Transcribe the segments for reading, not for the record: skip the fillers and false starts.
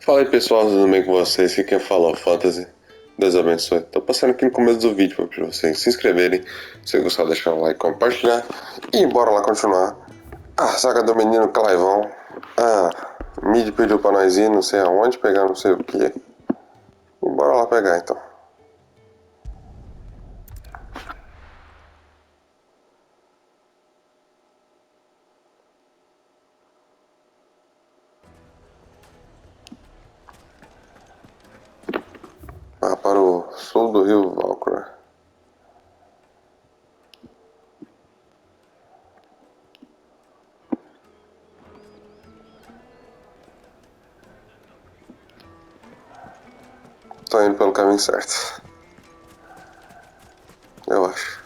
Fala aí pessoal, tudo bem com vocês? Aqui quem fala é o Fantasy. Deus abençoe. Tô passando aqui no começo do vídeo para vocês se inscreverem. Se gostar, deixar um like, compartilhar. E bora lá continuar a saga do menino Claivão. Mid pediu pra nós ir não sei aonde, pegar não sei o que. E bora lá pegar então. Para o sul do rio Valkyrie. Tô indo pelo caminho certo. Eu acho.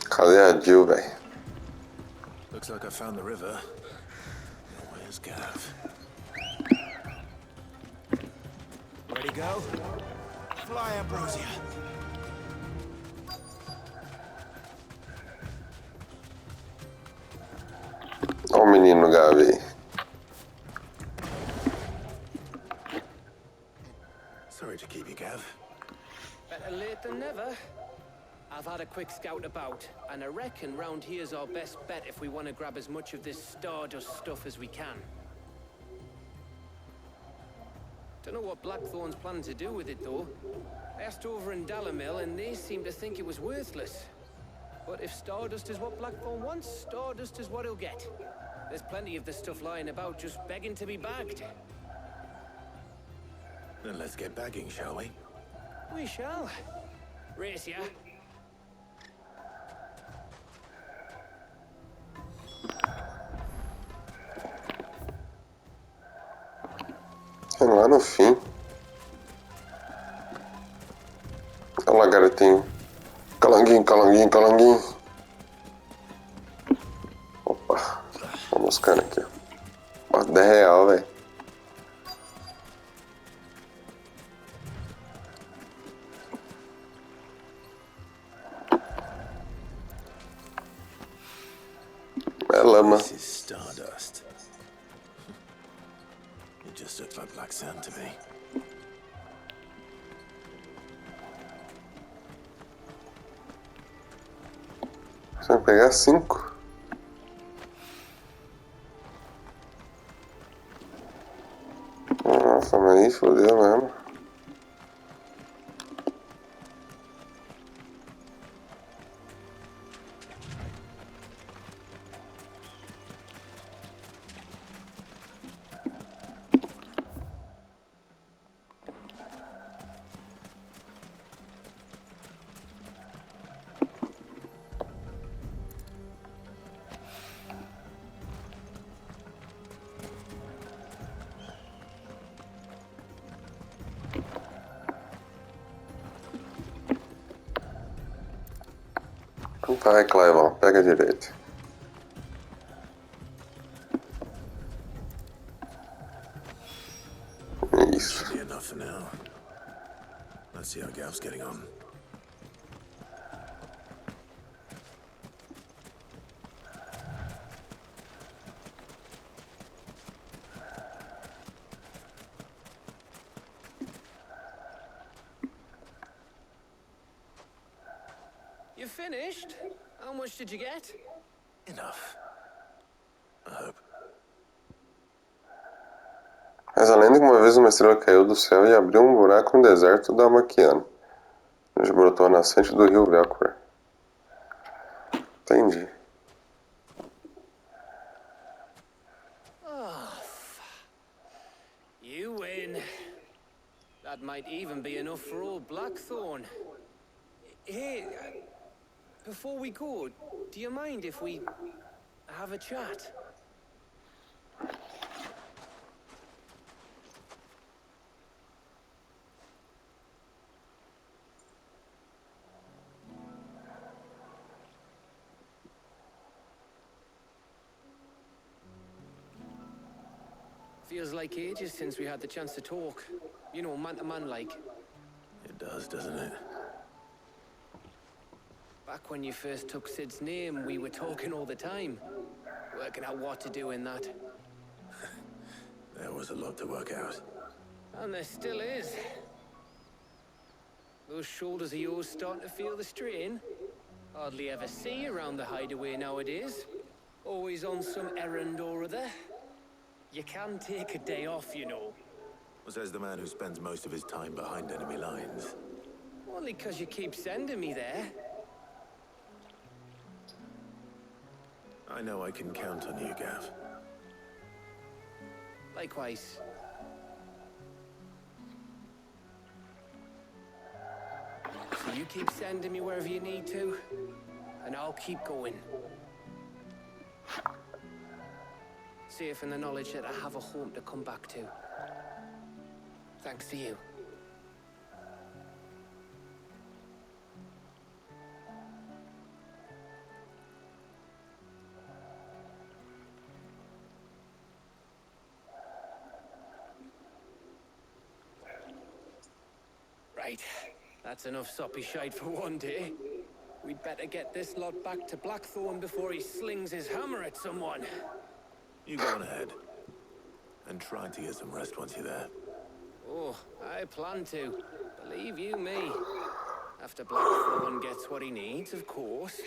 Cadê a Jill, velho? Looks like I found the river. Where's Gav? Ready, go? Fly, Ambrosia. Olha o menino Gavi aí. Sorry to keep you, Gav. Better late than never. I've had a quick scout about, and I reckon round here's our best bet if we want to grab as much of this Stardust stuff as we can. Don't know what Blackthorn's planning to do with it, though. I asked over in Dalamil, and they seem to think it was worthless. But if Stardust is what Blackthorn wants, Stardust is what he'll get. There's plenty of this stuff lying about, just begging to be bagged. Then let's get bagging, shall we? We shall. Race ya. Lá no fim. Olha lá, garotinho. Calanguinho, calanguinho, calanguinho. Opa. Vamos buscando aqui, ó. 10 real, velho. É lama. This is Stardust. It just looks like black sand to me. Você vai pegar 5. Nossa, mas aí fodeu mesmo. Vai, Clevão, pega direito. Isso. Should be enough for now. Let's see how Gav's getting on. You finished? How much did you get? Enough. I hope. Mas além de que uma vez uma estrela caiu do céu e abriu um buraco no deserto da Maquiano, onde brotou a nascente do rio Valkyrie. Entendi. You win. That might even be enough for old Blackthorn. Hey, before we go, do you mind if we have a chat? Feels like ages since we had the chance to talk. You know, man to man like. It does, doesn't it? Back when you first took Sid's name, we were talking all the time. Working out what to do in that. a lot to work out. And there still is. Those shoulders of yours starting to feel the strain? Hardly ever see you around the hideaway nowadays. Always on some errand or other. You can take a day off, you know. Says the man who spends most of his time behind enemy lines. Only 'cause you keep sending me there. I know I can count on you, Gav. Likewise. So you keep sending me wherever you need to, and I'll keep going. Safe in the knowledge that I have a home to come back to. Thanks to you. Right. That's enough soppy shite for one day. We'd better get this lot back to Blackthorn before he slings his hammer at someone. You go on ahead. And try to get some rest once you're there. Oh, I plan to. Believe you me. After Blackthorn gets what he needs, of course.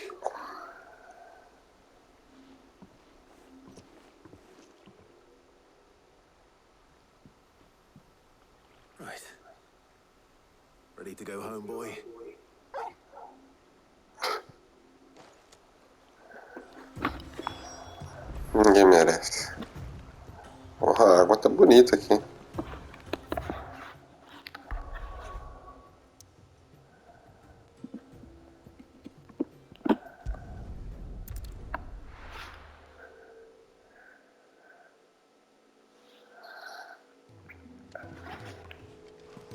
Right. Ready to go home, boy? Ninguém merece. Porra, a água tá bonita aqui.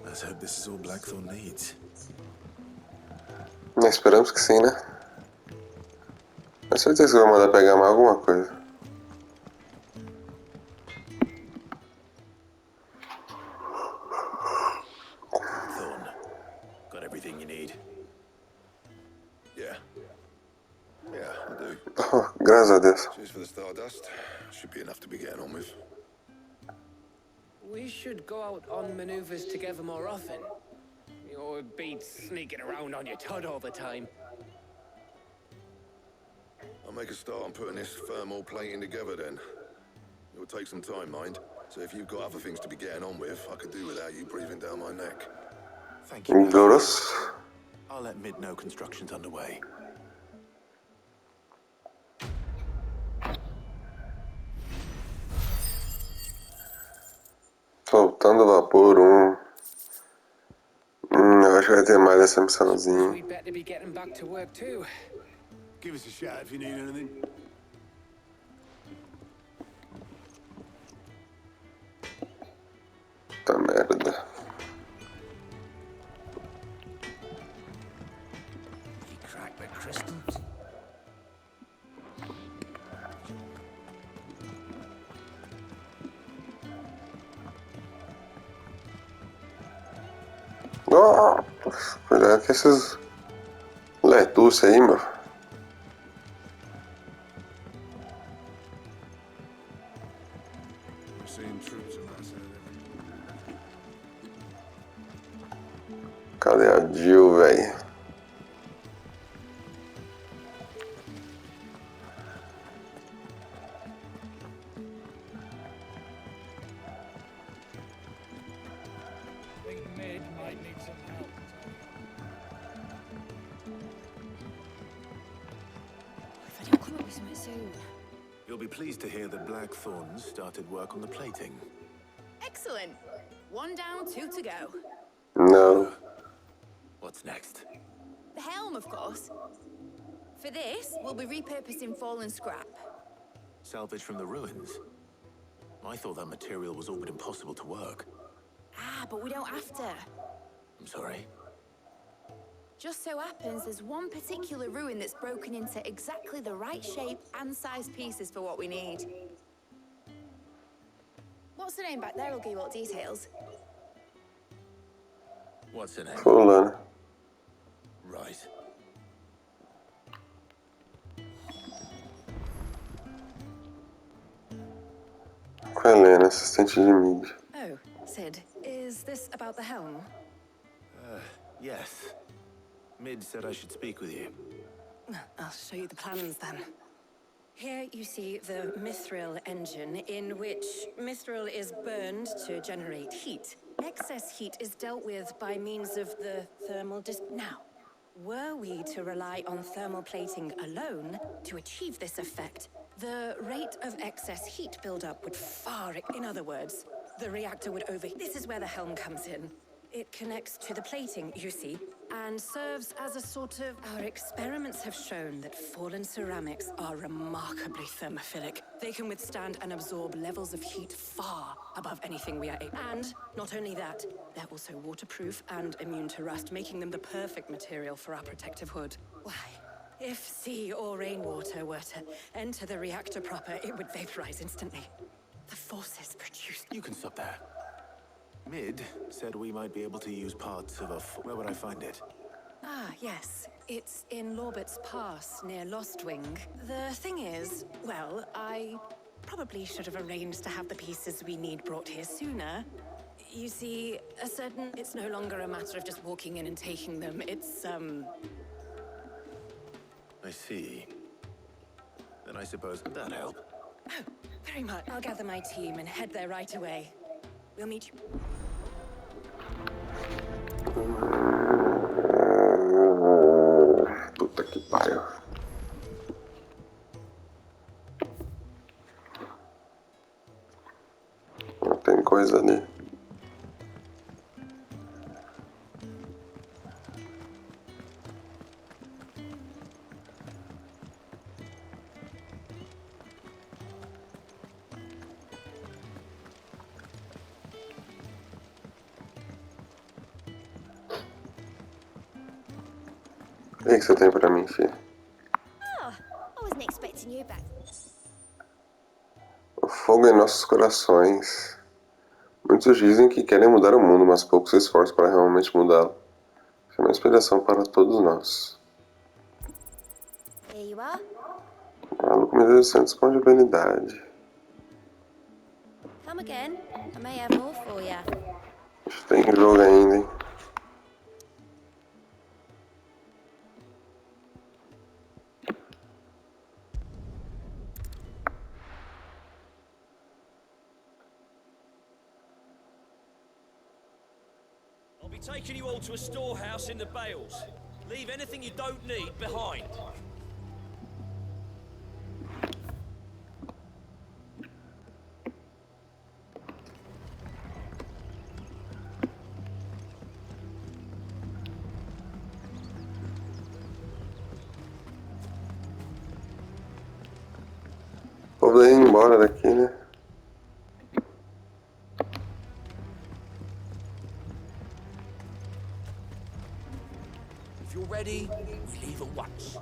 Let's hope this is all Blackthorn needs. Esperamos que sim, né? Com certeza que vai mandar pegar mais alguma coisa. Thorn, got everything you need? Yeah. Yeah, I do. Oh, graças a Deus. Cheers for the stardust. Should be enough to be getting on with. We should go out on maneuvers together more often. You know, it beats sneaking around on your Todd all the time. I'll make a start on putting this thermal plating together then. It will take some time, mind. So if you've got other things to be getting on with, I could do without you breathing down my neck. Thank you, Gav. Gross. I'll let Mid know construction's underway. Soltando vapor 1. Eu acho que vai ter mais essa missãozinha. We'd better be getting back to work too. Give us a shout if you need anything. Puta merda. You crack the crystals. Oh, cuidado com esses letuce aí, meu. We're seeing troops harassing Cadê a Jill, velho? Mid might need some help. If I don't come up with something soon. You'll be pleased to hear that Blackthorn started work on the plating. Excellent. One down, two to go. Não. What's next? The helm, of course. For this, we'll be repurposing fallen scrap. Salvage from the ruins? I thought that material was all but impossible to work. Ah, but we don't have to. I'm sorry. Just so happens there's one particular ruin that's broken into exactly the right shape and size pieces for what we need. What's the name back there? I'll give you all details. What's the name? Fulano. Right. com a Helena, assistente de mídia. Oh, Sid, is this about the helm? Yes. Mid said I should speak with you. I'll show you the plans then. Here you see the mithril engine, in which mithril is burned to generate heat. Excess heat is dealt with by means of the thermal Now, were we to rely on thermal plating alone to achieve this effect, the rate of excess heat buildup would far... In other words, the reactor would This is where the helm comes in. It connects to the plating, you see, and serves as a sort of... Our experiments have shown that fallen ceramics are remarkably thermophilic. They can withstand and absorb levels of heat far above anything we are able... And not only that, they're also waterproof and immune to rust, making them the perfect material for our protective hood. Why, if sea or rainwater were to enter the reactor proper, it would vaporize instantly. The forces produced... You can stop there. Mid said we might be able to use parts of where would I find it? Ah, yes. It's in Lorbert's Pass, near Lostwing. The thing is, well, I probably should have arranged to have the pieces we need brought here sooner. You see, it's no longer a matter of just walking in and taking them. It's, I see. Then I suppose that'd help. Oh, very much. I'll gather my team and head there right away. We'll meet you. Puta que pariu. Não tem coisa ali. O que você tem pra mim, filho? Oh, I wasn't expecting you back. O fogo em nossos corações. Muitos dizem que querem mudar o mundo, mas poucos se esforçam para realmente mudá-lo. Isso é uma inspiração para todos nós. Here you are. Maluco 1800 com habilidade. Come again. I may have more for you. A gente tem jogo ainda, hein? I'll be taking you all to a storehouse in the bales. Leave anything you don't need behind. O povo daí ir embora daqui, né? If you're ready, we leave at once.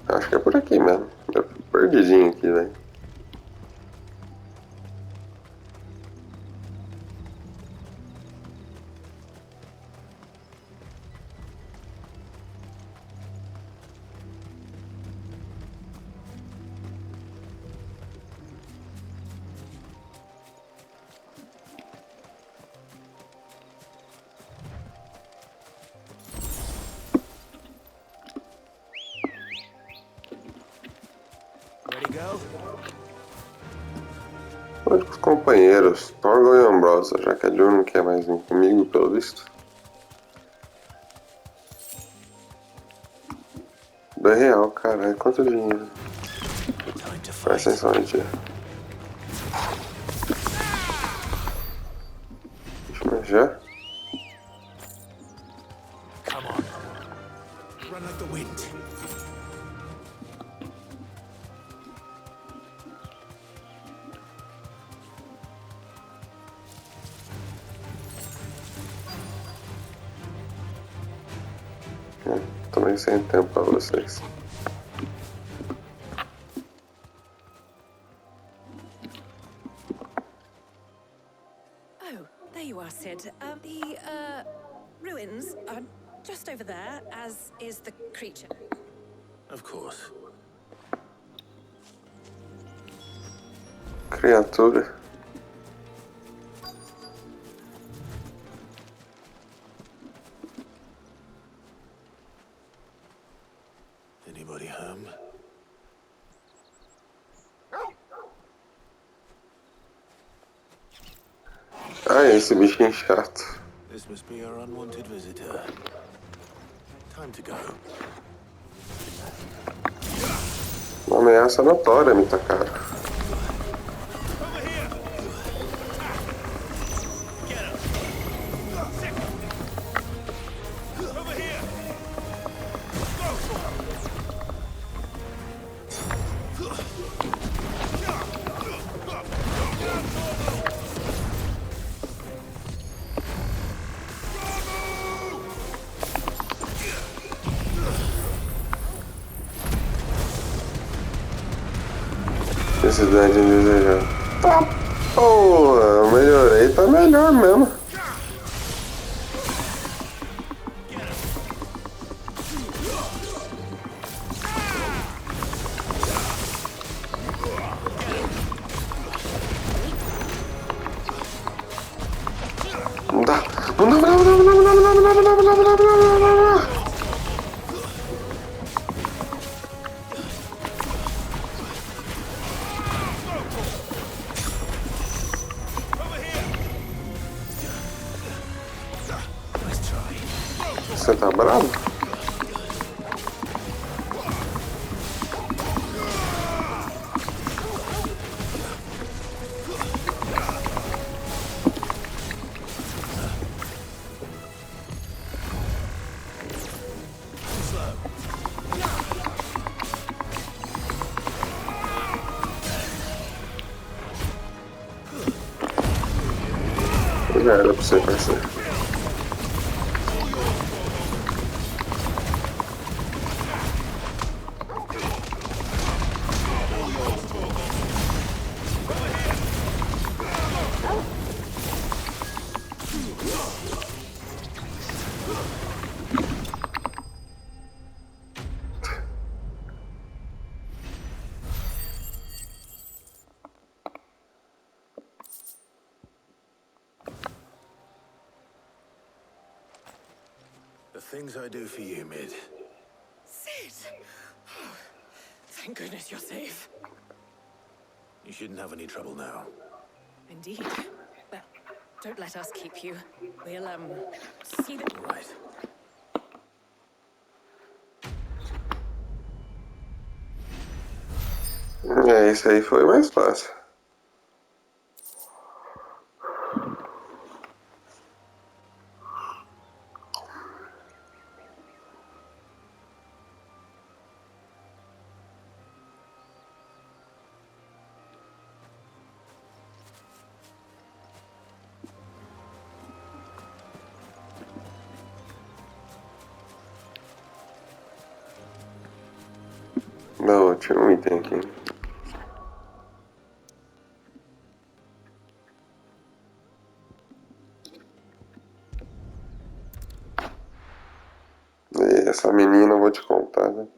Acho que é por aqui mesmo. Eu fico perdidinho aqui, velho. Ready to go? Hoje com os companheiros, Torgal e Ambrosa, já que a Jill não quer mais vir comigo, pelo visto. R$2, caralho, quanto dinheiro? Time to fight. Presta atenção, gente. Mas já? Come on. Run like the wind. Também sem tempo pra vocês. Oh, there you are, Sid. The ruins are just over there, as is the creature. Of course. Criatura. Anybody home? Ah, esse bichinho chato. This must be our unwanted visitor. Time to go. Uma ameaça notória me tacaram. Necessidade indesejada. Tá, porra, melhorei, tá melhor mesmo. Não dá, não dá, não dá, não dá, não dá, não dá, não dá, não dá, não dá, não dá, não dá. Você tá bravo? Já era pra você, parceiro. The things I do for you, Mid. Sid! Oh, thank goodness you're safe. You shouldn't have any trouble now. Indeed. Well, don't let us keep you. We'll, see that... All right. É, isso aí foi mais fácil. Não, tinha um item aqui. E essa menina, eu vou te contar, né?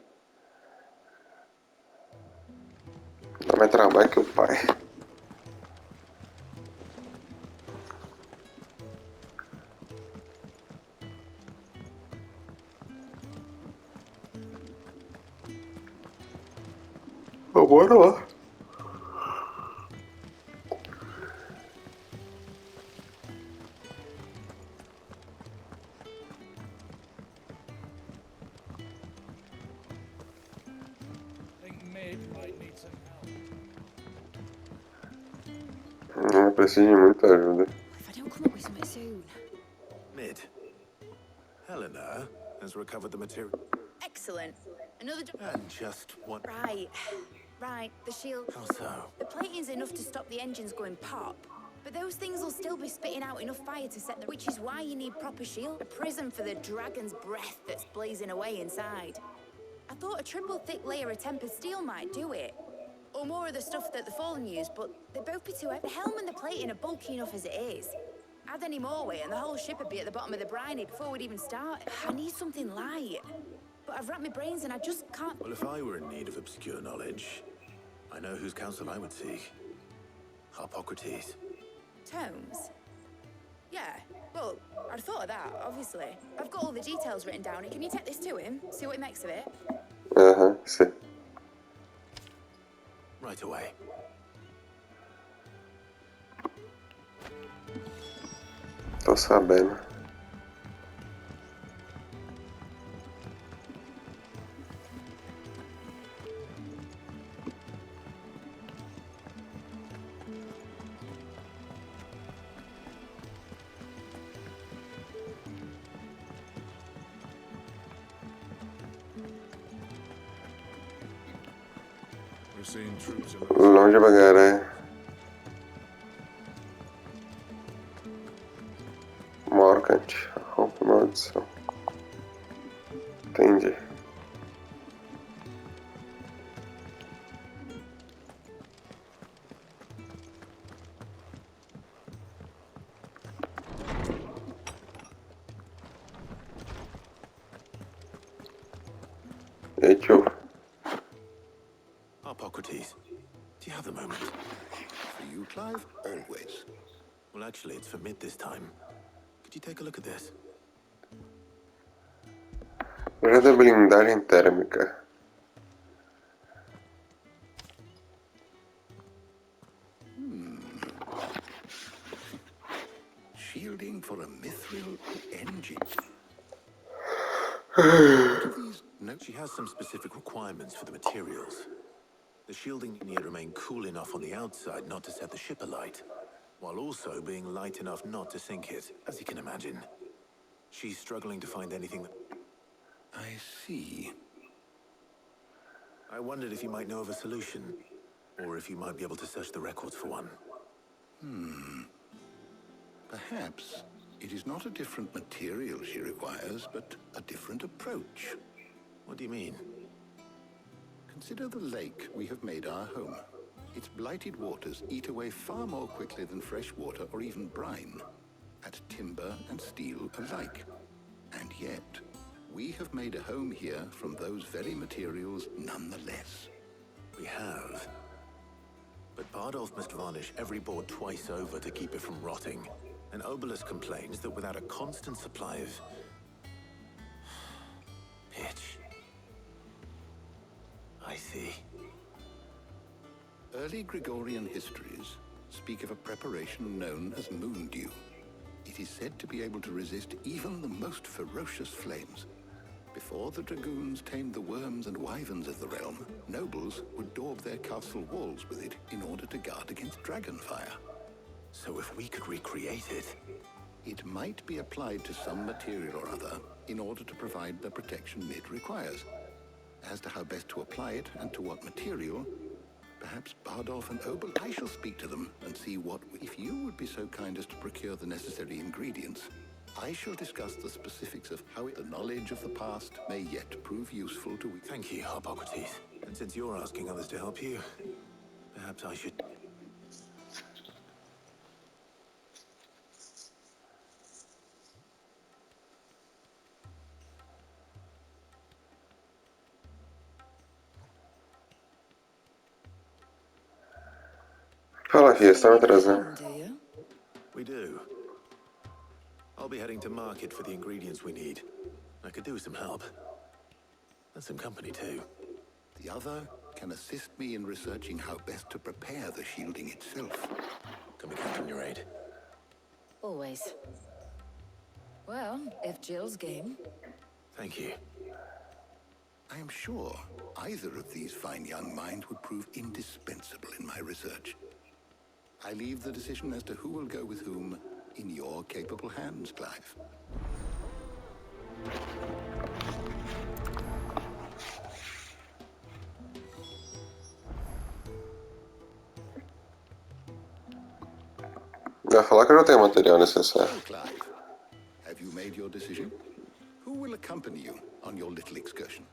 Dá mais trabalho que o pai. Bora lá. Eu preciso de muita ajuda. If I don't come up with something soon. Mid. Helena has recovered the material. Excellent. Another And just what... Right, the shield. How so? The plating's enough to stop the engines going pop, but those things will still be spitting out enough fire to set the... Which is why you need proper shield. A prism for the dragon's breath that's blazing away inside. I thought a triple thick layer of tempered steel might do it. Or more of the stuff that the Fallen use, but they'd both be too heavy. The helm and the plating are bulky enough as it is. Add any more weight and the whole ship would be at the bottom of the briny before we'd even start. I need something light. But I've racked my brains and I just can't... Well, if I were in need of obscure knowledge, I know whose counsel I would seek. Hippocrates. Tomes? Yeah, well, I'd thought of that, obviously. I've got all the details written down. Can you take this to him? See what he makes of it? Aham, sim. Right away. Tô sabendo. We're seeing troops in Longe devagar, é. Morcant, rompe maldição. Entendi. E aí, tio? Hippocrates, do you have a moment? For you, Clive? Always. Well, actually, it's for mid this time. Could you take a look at this? Já da blindagem térmica. Shielding for a mithril engine. What are these? No. She has some specific requirements for the materials. The shielding need to remain cool enough on the outside not to set the ship alight, while also being light enough not to sink it, as you can imagine. She's struggling to find anything that... I see. I wondered if you might know of a solution, or if you might be able to search the records for one. Perhaps it is not a different material she requires, but a different approach. What do you mean? Consider the lake we have made our home. Its blighted waters eat away far more quickly than fresh water or even brine, at timber and steel alike. And yet, we have made a home here from those very materials nonetheless. We have. But Bardolph must varnish every board twice over to keep it from rotting. And Obelus complains that without a constant supply of... pitch. I see. Early Gregorian histories speak of a preparation known as moon dew. It is said to be able to resist even the most ferocious flames. Before the dragoons tamed the worms and wyverns of the realm, nobles would daub their castle walls with it in order to guard against dragon fire. So if we could recreate it... It might be applied to some material or other in order to provide the protection it requires. As to how best to apply it and to what material, perhaps Bardolph and Obel... I shall speak to them and see what... If you would be so kind as to procure the necessary ingredients, I shall discuss the specifics of how the knowledge of the past may yet prove useful to... Thank you, Hippocrates. And since you're asking others to help you, perhaps I should... Fala, filha, você tá me atrasando. Do you? We do. I'll be heading to market for the ingredients we need. I could do with some help. And some company, too. The other can assist me in researching how best to prepare the shielding itself. Can we count on your aid? Always. Well, if Jill's game. Thank you. I am sure either of these fine young minds would prove indispensable in my research. I leave the decision as to who will go with whom in your capable hands, Clive. Vai falar que eu não tenho o material necessário. Well, Clive, have you made your decision? Who will accompany you on your little excursion?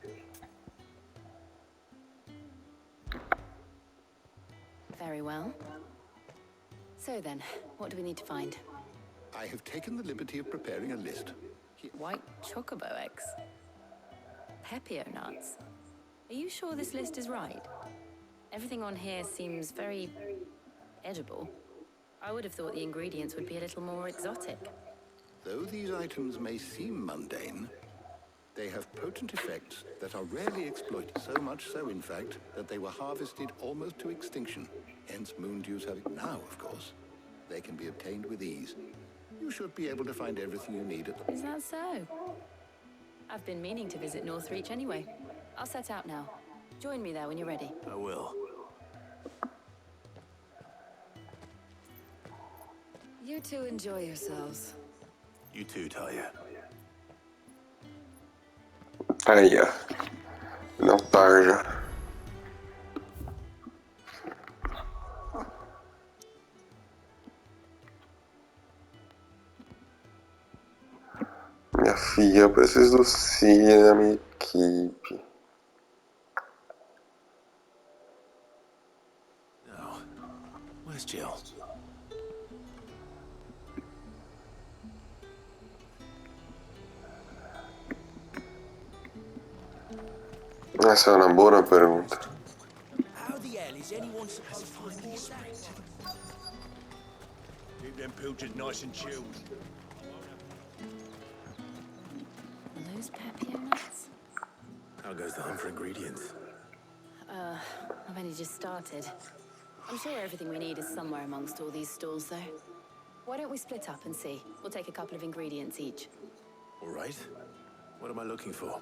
Very well. So then, what do we need to find? I have taken the liberty of preparing a list. White chocobo eggs. Pepio nuts. Are you sure this list is right? Everything on here seems very edible. I would have thought the ingredients would be a little more exotic. Though these items may seem mundane, they have potent effects that are rarely exploited. So much so, in fact, that they were harvested almost to extinction. Hence moon dews have it now, of course. They can be obtained with ease. You should be able to find everything you need at the... Is that so? I've been meaning to visit Northreach anyway. I'll set out now. Join me there when you're ready. I will. You two enjoy yourselves. You too, Talia. Aí, ó. Não tarja. Minha filha, eu preciso do Cia na minha equipe. Now, where's Jill? Essa é uma boa pergunta. How the hell is anyone supposed to find this out? Keep them pilchards nice and chilled. Are those Pepio nuts? How goes the hunt for ingredients? I've only just started. I'm sure everything we need is somewhere amongst all these stalls, though. Why don't we split up and see? We'll take a couple of ingredients each. All right. What am I looking for?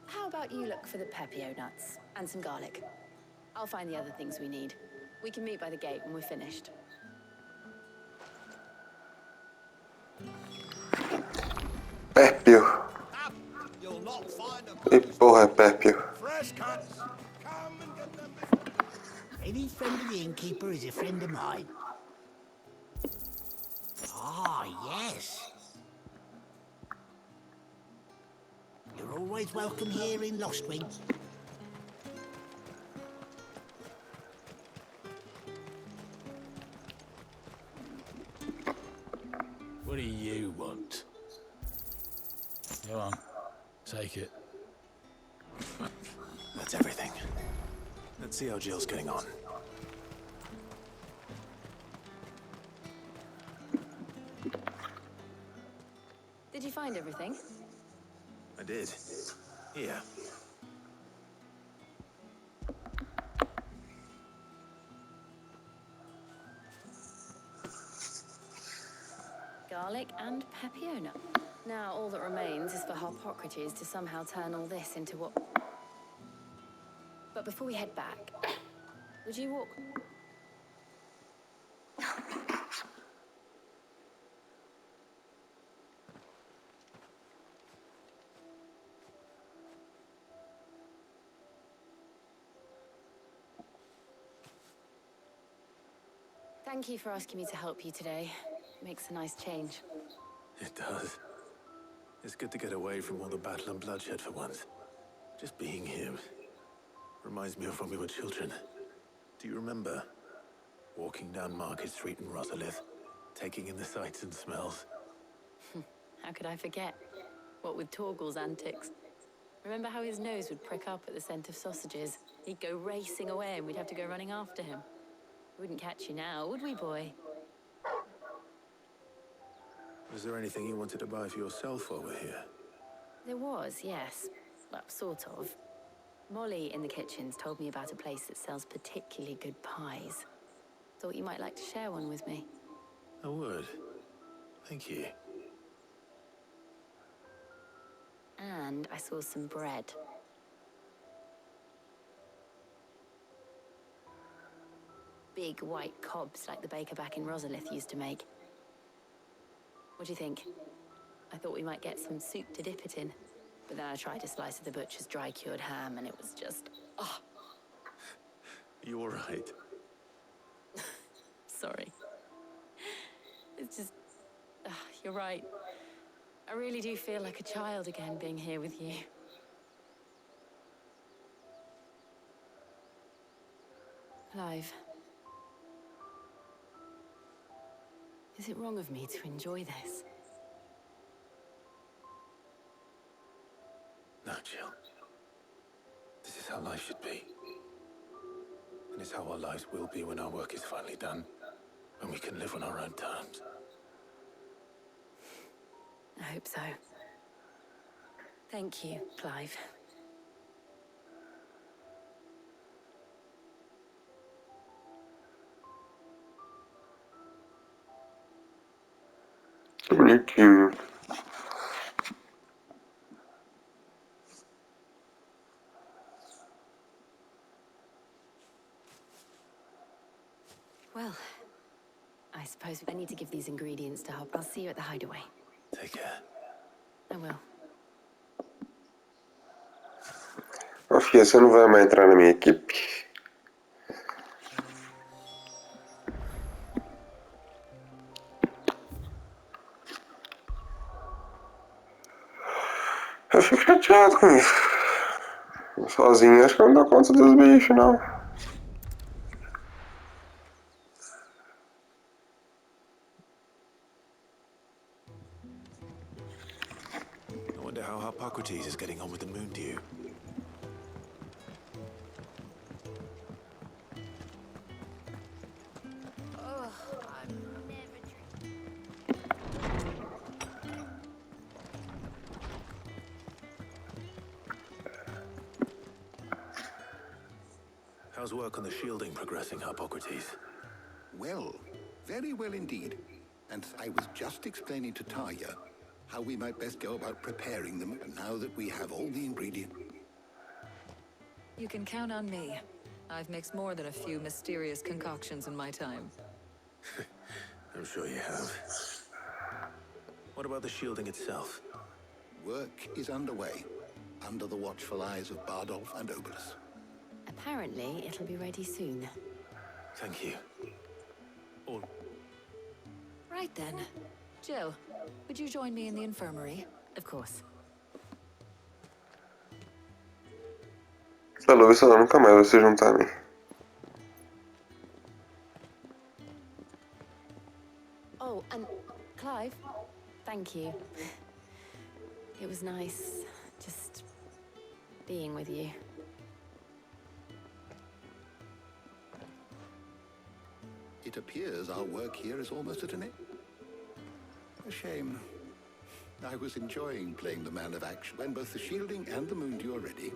How about you look for the Pepio nuts and some garlic? I'll find the other things we need. We can meet by the gate when we're finished. Pépio. You'll not find a E porra é Pépio? fresh cuts. Come and get them. Any friend of the innkeeper is a friend of mine. Ah, yes. You're always welcome here in Lostwing. What do you want? Go on, take it. That's everything. Let's see how Jill's getting on. Did you find everything? I did. Here. Garlic and Pepio nut. Now all that remains is for Harpocrates to somehow turn all this into what... But before we head back, would you walk... Thank you for asking me to help you today. Makes a nice change. It does. It's good to get away from all the battle and bloodshed for once. Just being here reminds me of when we were children. Do you remember? Walking down Market Street in Rosalith, taking in the sights and smells. How could I forget? What with Torgal's antics. Remember how his nose would prick up at the scent of sausages? He'd go racing away and we'd have to go running after him. We wouldn't catch you now, would we, boy? Was there anything you wanted to buy for yourself while we're here? There was, yes. Well, sort of. Molly in the kitchens told me about a place that sells particularly good pies. Thought you might like to share one with me. I would. Thank you. And I saw some bread. Big white cobs like the baker back in Rosalith used to make. What do you think? I thought we might get some soup to dip it in. But then I tried a slice of the butcher's dry-cured ham and it was just... Oh, You all right? sorry. It's just... you're right. I really do feel like a child again being here with you. Clive. Is it wrong of me to enjoy this? No, Jill. This is how life should be. And it's how our lives will be when our work is finally done. When we can live on our own terms. I hope so. Thank you, Clive. Que bonitinho. Well, I suppose I need to give these ingredients to Hop. I'll see you at the hideaway. Take care. I will. Ô filha, você não vai mais entrar na minha equipe? Eu fico chateado com isso. Sozinho acho que eu não dou conta dos bichos, não. I wonder how Hippocrates is getting on with the moon dew. How's work on the shielding progressing, Hippocrates? Well, very well indeed. And I was just explaining to Tarja how we might best go about preparing them now that we have all the ingredients. You can count on me. I've mixed more than a few mysterious concoctions in my time. I'm sure you have. What about the shielding itself? Work is underway, under the watchful eyes of Bardolph and Obolus. Apparently, it'll be ready soon. Thank you. Or Right then. Jill, would you join me in the infirmary? Of course. Essa Luísa nunca mais vai se juntar a mim. Oh, and Clive, thank you. It was nice just being with you. It appears our work here is almost at an end. A shame. I was enjoying playing the man of action. When both the shielding and the moon dew are ready,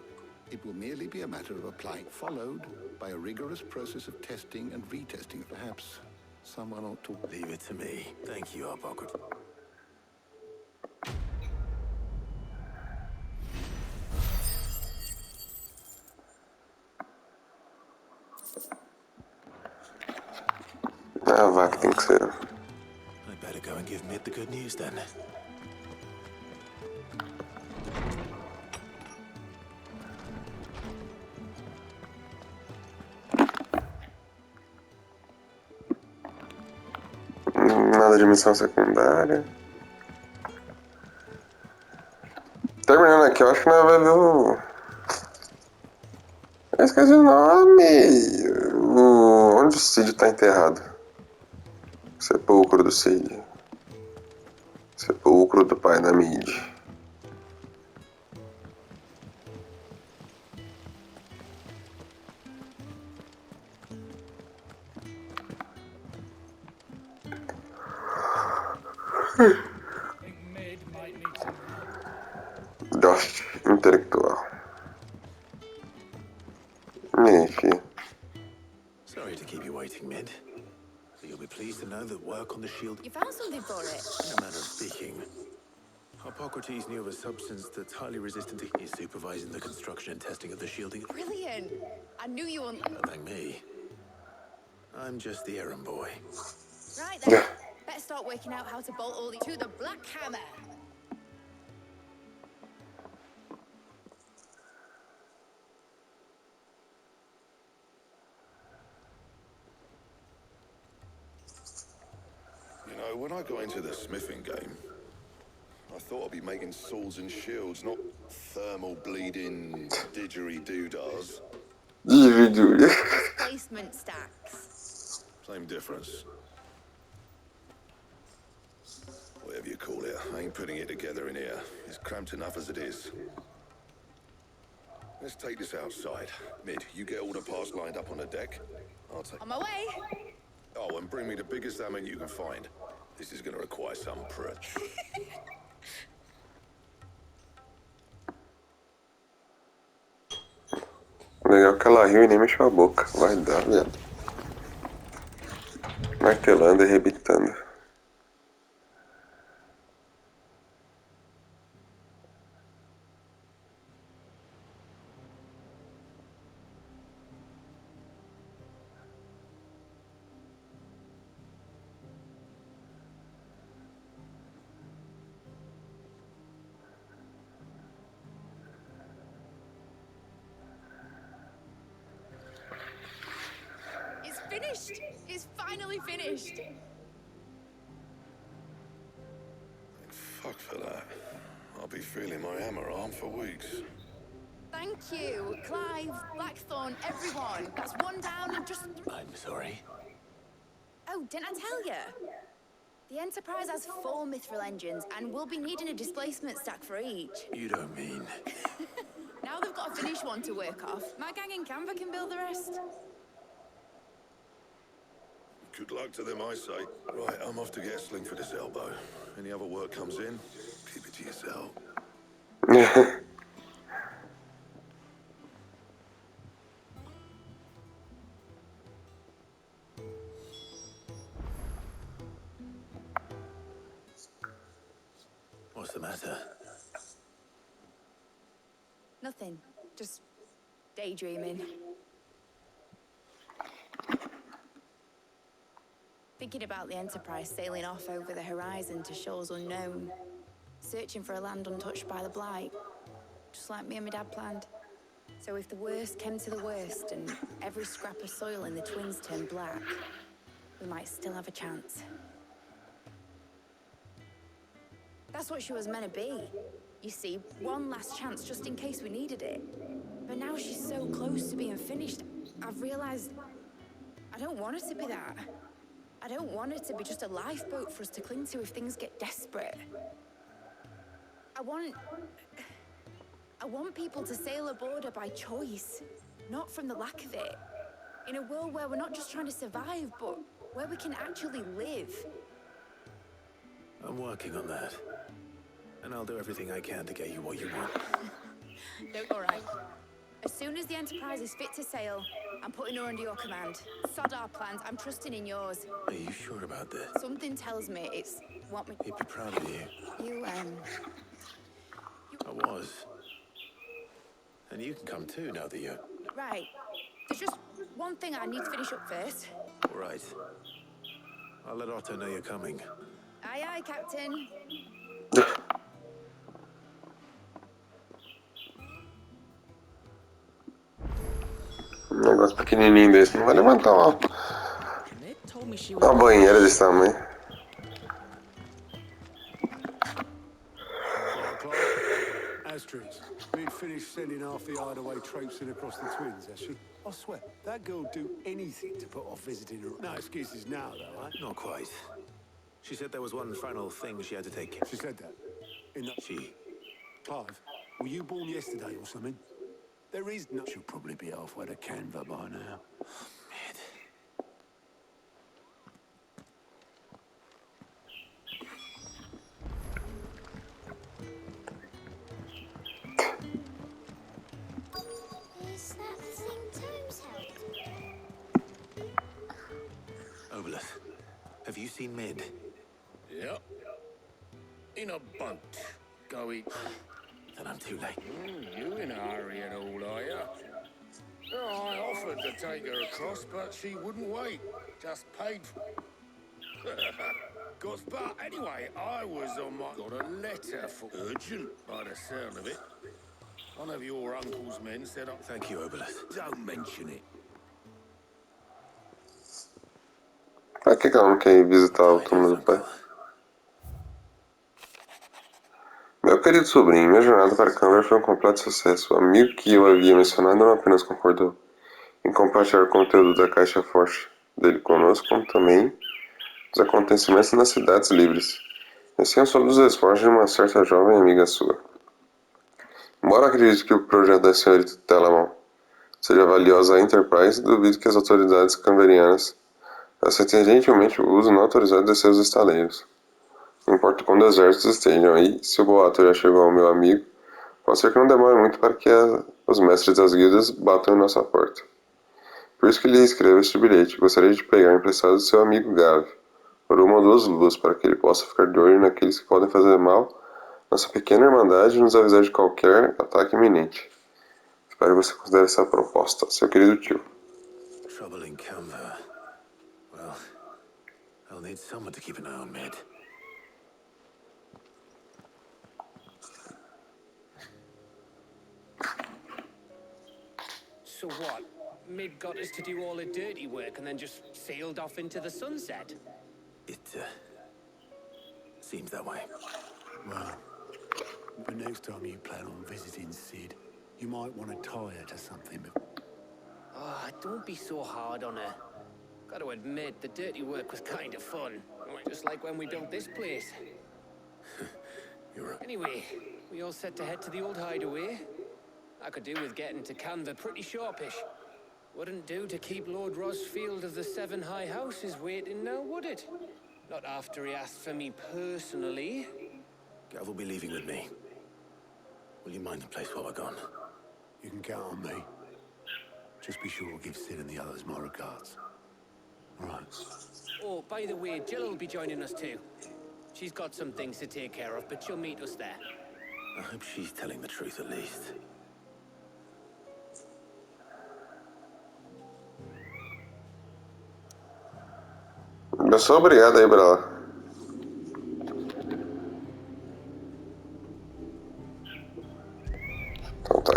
it will merely be a matter of applying, followed by a rigorous process of testing and retesting. Perhaps someone ought to... leave it to me. Thank you, Hippocrates. A vaca tem que ser. I better go and give Mid the good news then. Nada de missão secundária. Terminando aqui, eu acho que nós vai ver o... Eu esqueci o nome. Onde o Cid tá enterrado? Sepulcro do Cid. Sepulcro do pai da Mid. Dost intelectual. Enfim. Sorry to keep you waiting, Mid. But you'll be pleased to know that work on the shield... You found something for it? In a manner of speaking. Hippocrates knew of a substance that's highly resistant to... He's supervising the construction and testing of the shielding... Brilliant. I knew you wouldn't. Don't thank me. I'm just the errand boy. Right then. Better start working out how to bolt all these to the Black Hammer. You know, when I got into the smithing game, I thought I'd be making swords and shields, not thermal bleeding didgeridoo-dahs. Displacement stacks. Same difference. whatever you call it. I ain't putting it together in here. It's cramped enough as it is. Let's take this outside. Mid, you get all the parts lined up on the deck. I'll take... On my way. Oh, and bring me the biggest salmon you can find. This is going to require some prep. Legal que ela riu e nem mexeu a boca. Vai dar, viado. Martelando e rebitando. It's finished. It's finally finished. Fuck for that. I'll be feeling my hammer arm for weeks. Thank you, Clive, Blackthorn, everyone. That's one down and just... I'm sorry. Oh, didn't I tell you? The Enterprise has 4 mithril engines, and we'll be needing a displacement stack for each. You don't mean... Now they've got a finished one to work off. My gang in Canva can build the rest. Good luck to them, I say. Right, I'm off to get a sling for this elbow. Any other work comes in, keep it to yourself. What's the matter? Nothing. Just daydreaming. Thinking about the Enterprise sailing off over the horizon to shores unknown, searching for a land untouched by the blight, just like me and my dad planned. So if the worst came to the worst and every scrap of soil in the twins turned black, we might still have a chance. That's what she was meant to be. You see, one last chance just in case we needed it. But now she's so close to being finished, I've realized I don't want her to be that. I don't want it to be just a lifeboat for us to cling to if things get desperate. I want people to sail aboard her by choice, not from the lack of it. In a world where we're not just trying to survive, but where we can actually live. I'm working on that. And I'll do everything I can to get you what you want. All right. As soon as the Enterprise is fit to sail, I'm putting her under your command. Sod our plans, I'm trusting in yours. Are you sure about this? Something tells me it's what me... He'd be proud of you. I was. And you can come too now that you're... Right. There's just one thing I need to finish up first. All right. I'll let Otto know you're coming. Aye, aye, Captain. Negócio pequenininho desse não vai levantar uma banheira desse tamanho. Astrid, we'd finished sending half the hideaway traipsing across the twins, has she? I swear, that girl'd do anything to put off visiting her. No excuses now, though, right? Not quite. She said there was one final thing she had to take. She said that? She... Clive, were you born yesterday or something? There is no... She'll probably be halfway to Canva by now. Mid. Is that the thing Tomes held? Obolus, have you seen Mid? Yep. In a boat. Going... Then I'm too late. You in a hurry at all, are you? Oh, I offered to take her across, but she wouldn't wait. Just paid for... But anyway, I was on my... Got a letter for... Urgent, by the sound of it. One of your uncle's men said... Thank you, Obolus. Don't mention it. Pra que ela não quer ir visitar o túmulo do pai? Meu querido sobrinho, minha jornada para Canberra foi um completo sucesso. O amigo que eu havia mencionado não apenas concordou em compartilhar o conteúdo da caixa forte dele conosco, como também os acontecimentos nas cidades livres. Assim é sobre os esforços de uma certa jovem amiga sua. Embora acredite que o projeto da senhorita Telamon seja valioso à Enterprise, duvido que as autoridades canverianas aceitem gentilmente o uso não autorizado de seus estaleiros. Não importa quando exércitos estejam aí, se o boato já chegou ao meu amigo, pode ser que não demore muito para que os mestres das guildas batam em nossa porta. Por isso que lhe escrevo este bilhete. Gostaria de pegar emprestado do seu amigo Gav, por uma ou duas luas, para que ele possa ficar de olho naqueles que podem fazer mal nossa pequena irmandade e nos avisar de qualquer ataque iminente. Espero que você considere essa proposta, seu querido tio. Trouble in Canva. Well, I'll need someone to keep an eye on Mid. So what? Mid got us to do all the dirty work and then just sailed off into the sunset? It, seems that way. Well, but next time you plan on visiting Sid, you might want to tie her to something. Ah, don't be so hard on her. Gotta admit, the dirty work was kind of fun. Just like when we built this place. You're right. Anyway, we all set to head to the old hideaway. I could do with getting to Canva pretty sharpish. Wouldn't do to keep Lord Rosfield of the Seven High Houses waiting now, would it? Not after he asked for me personally. Gav will be leaving with me. Will you mind the place while we're gone? You can count on me. Just be sure to give Sid and the others my regards. All right. Oh, by the way, Jill will be joining us too. She's got some things to take care of, but she'll meet us there. I hope she's telling the truth at least. Eu sou obrigado aí pra ela. Então tá.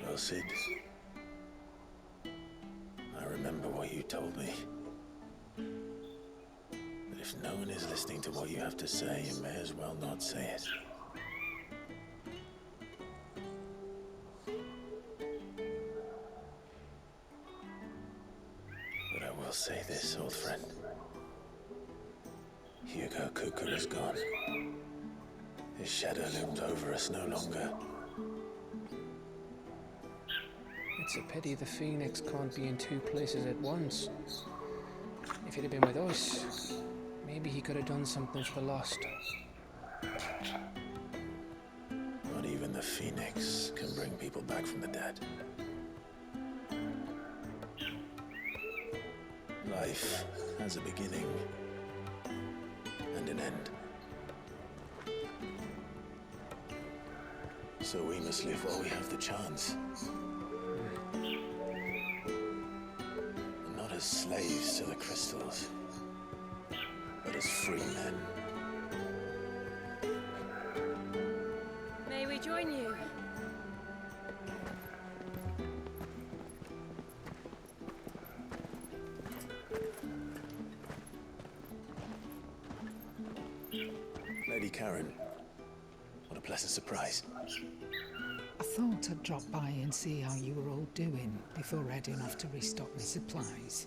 Well, Sid, I remember what you told me. But if no one is listening to what you have to say, you may as well not say it. But I will say this, old friend. Hugo Kuka is gone. His shadow looms over us no longer. It's a pity the Phoenix can't be in two places at once. If he'd have been with us, maybe he could have done something for the lost. Not even the Phoenix can bring people back from the dead. Life has a beginning and an end. So we must live while we have the chance. And not as slaves to the crystals, but as free men. May we join you? Lady Karen, what a pleasant surprise. I thought I'd drop by and see how you were all doing before heading off to restock my supplies.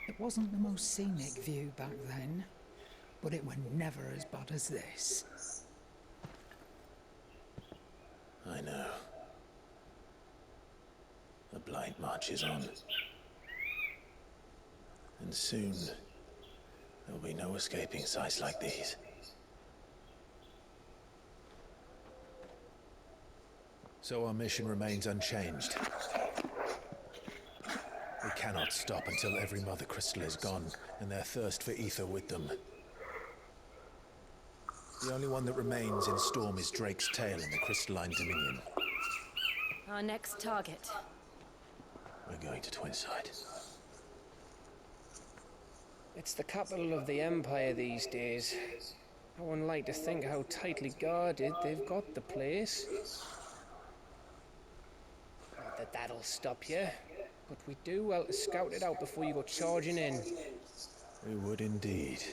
It wasn't the most scenic view back then, but it were never as bad as this. I know. The blight marches on. And soon, there will be no escaping sights like these. So our mission remains unchanged. We cannot stop until every mother crystal is gone, and their thirst for ether with them. The only one that remains in storm is Drake's tail in the crystalline dominion. Our next target. We're going to Twinside. It's the capital of the Empire these days. I wouldn't like to think how tightly guarded they've got the place. Not that that'll stop you, but we do well to scout it out before you go charging in. We would indeed.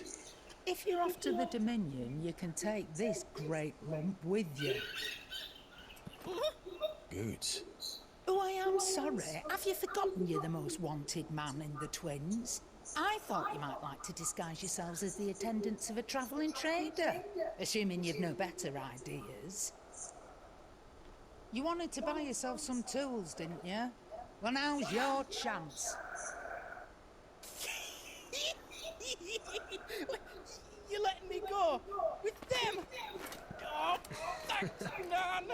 If you're off to the Dominion, you can take this great lump with you. Goods. Oh, I am sorry. Have you forgotten you're the most wanted man in the Twins? I thought you might like to disguise yourselves as the attendants of a travelling trader, assuming you've no better ideas. You wanted to buy yourself some tools, didn't you? Well, now's your chance. You're letting me go with them? Oh, thanks, Nan.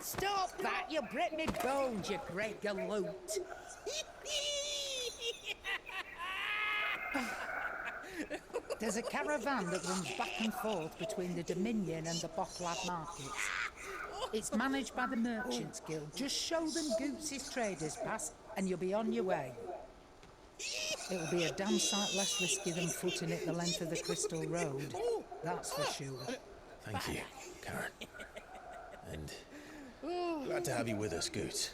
Stop that! You'll break me bones, you great galoot. There's a caravan that runs back and forth between the Dominion and the Bocklad markets. It's managed by the Merchants Guild. Just show them Goots' traders pass and you'll be on your way. It'll be a damn sight less risky than footing it the length of the Crystal Road. That's for sure. Thank you, Karen. And glad to have you with us, Goots.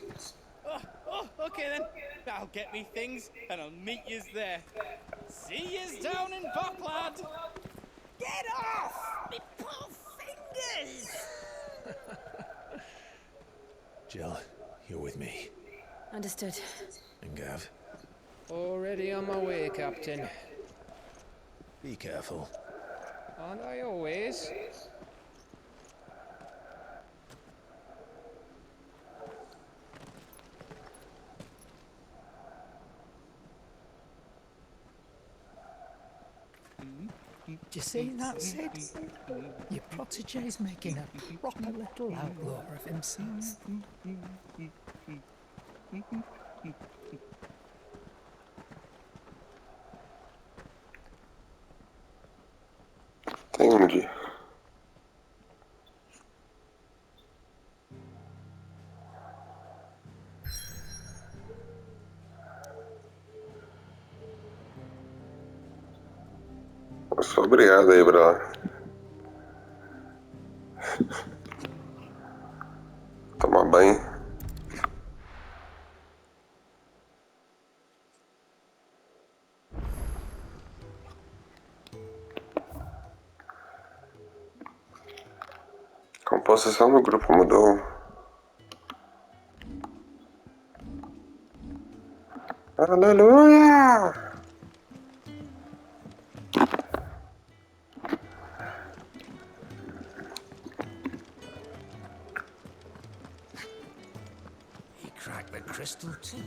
Okay then. I'll get me things and I'll meet yous there. See yous down in Bocklad. Get off! Me poor fingers! Jill, you're with me. Understood. And Gav? Already on my way, Captain. Be careful. Aren't I always? Do you see that, Sid? Your protege's making a proper little outlaw of himself. Entendi. Só obrigado aí, brother. Tomar banho. Composição do grupo mudou. Aleluia! He cracked the crystal too.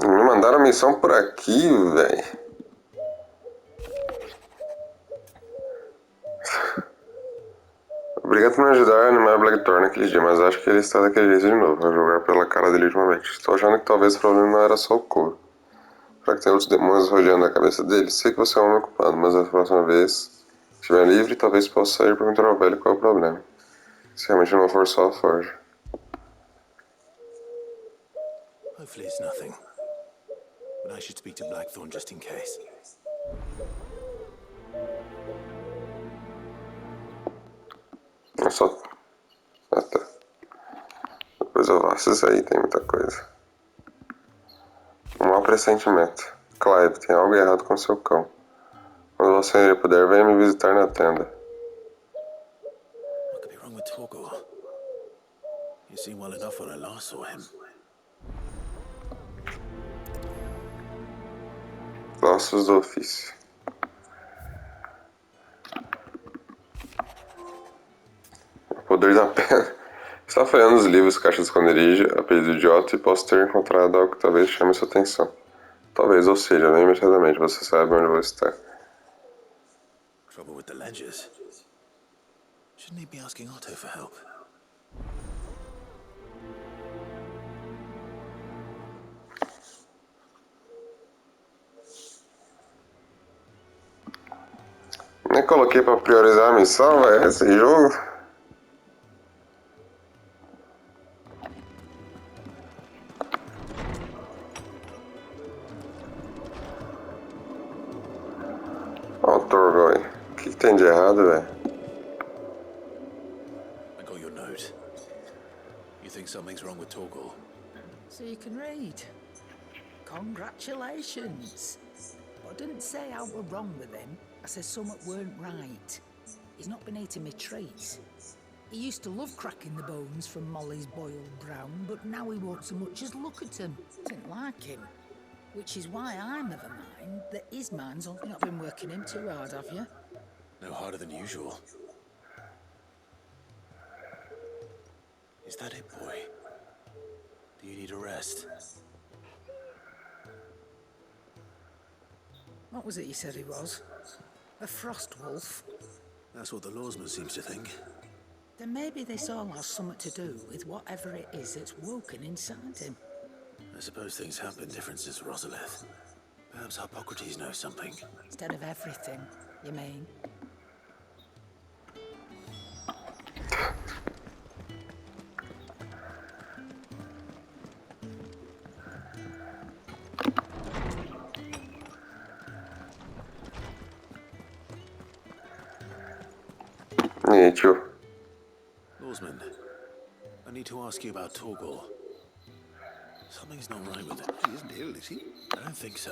Me mandaram missão por aqui, velho. Obrigado por me ajudar a animar Blackthorn naquele dia, mas acho que ele está daquele jeito de novo. Vou jogar pela cara dele ultimamente. Estou achando que talvez o problema não era só o couro. Será que tem outros demônios rodeando a cabeça dele? Sei que você é um homem ocupado, mas a próxima vez que estiver livre, talvez possa sair e perguntar ao velho qual é o problema. Se realmente não for só a forja. Hopefully it's nothing. But I should speak to Blackthorn just in case. É só... Ah, tá. Depois eu faço isso aí, tem muita coisa. Um mau pressentimento. Clive, tem algo errado com seu cão. Quando você puder, venha me visitar na tenda. What could be wrong with Torgor? You seemed well enough when I last saw him. Ossos do ofício. poder da pena. Está folheando os livros, caixa de esconderijo, a pedido idiota, e posso ter encontrado algo que talvez chame sua atenção. Talvez, ou seja, não imediatamente, você sabe onde vou estar. Trouble with the ledgers. Shouldn't he be asking Otto for help? Nem coloquei pra priorizar a missão, velho, esse jogo. Ó o Torgo aí. O que tem de errado, velho? I got your note. You think something's wrong with Torgal? So you can read. Congratulations. But I didn't say I were wrong with him. I said something weren't right. He's not been eating me treats. He used to love cracking the bones from Molly's boiled brown, but now he won't so much as look at them. Didn't like him. Which is why I'm of a mind that his mind's not been working him too hard, have you? No harder than usual. Is that it, boy? Do you need a rest? What was it you said he was? A frost wolf? That's what the lawsman seems to think. Then maybe this all has something to do with whatever it is that's woken inside him. I suppose things have been different since Rosalith. Perhaps Hippocrates knows something. Instead of everything, you mean? E tio. Lawsman, I need to ask you about Torgal. Something's not right with him. He isn't ill, is he? I don't think so.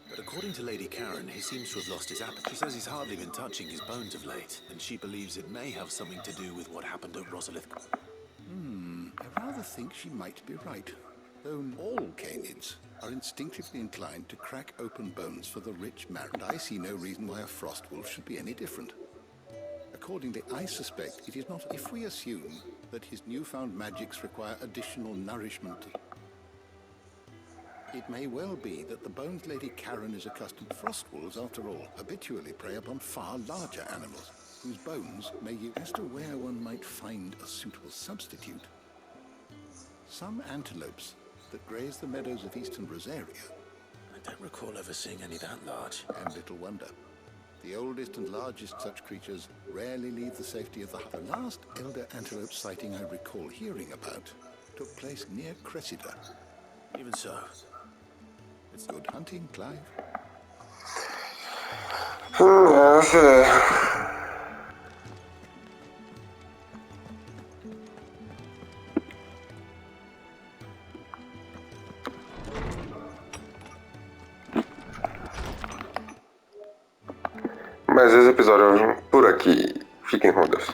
But according to Lady Karen, he seems to have lost his appetite. She says he's hardly been touching his bones of late, and she believes it may have something to do with what happened at Rosalith. I rather think she might be right. Though all canids are instinctively inclined to crack open bones for the rich man, and I see no reason why a frost wolf should be any different. Accordingly, I suspect it is not if we assume that his newfound magics require additional nourishment. It may well be that the bones Lady Karen is accustomed to. Frost wolves, after all, habitually prey upon far larger animals, whose bones may use. As to where one might find a suitable substitute, some antelopes that graze the meadows of eastern Rosaria. I don't recall ever seeing any that large. And little wonder. The oldest and largest such creatures rarely leave the safety of the hut. The last elder antelope sighting I recall hearing about took place near Cressida. Even so. It's good hunting, Clive. Mas esse episódio é por aqui. Fiquem com Deus.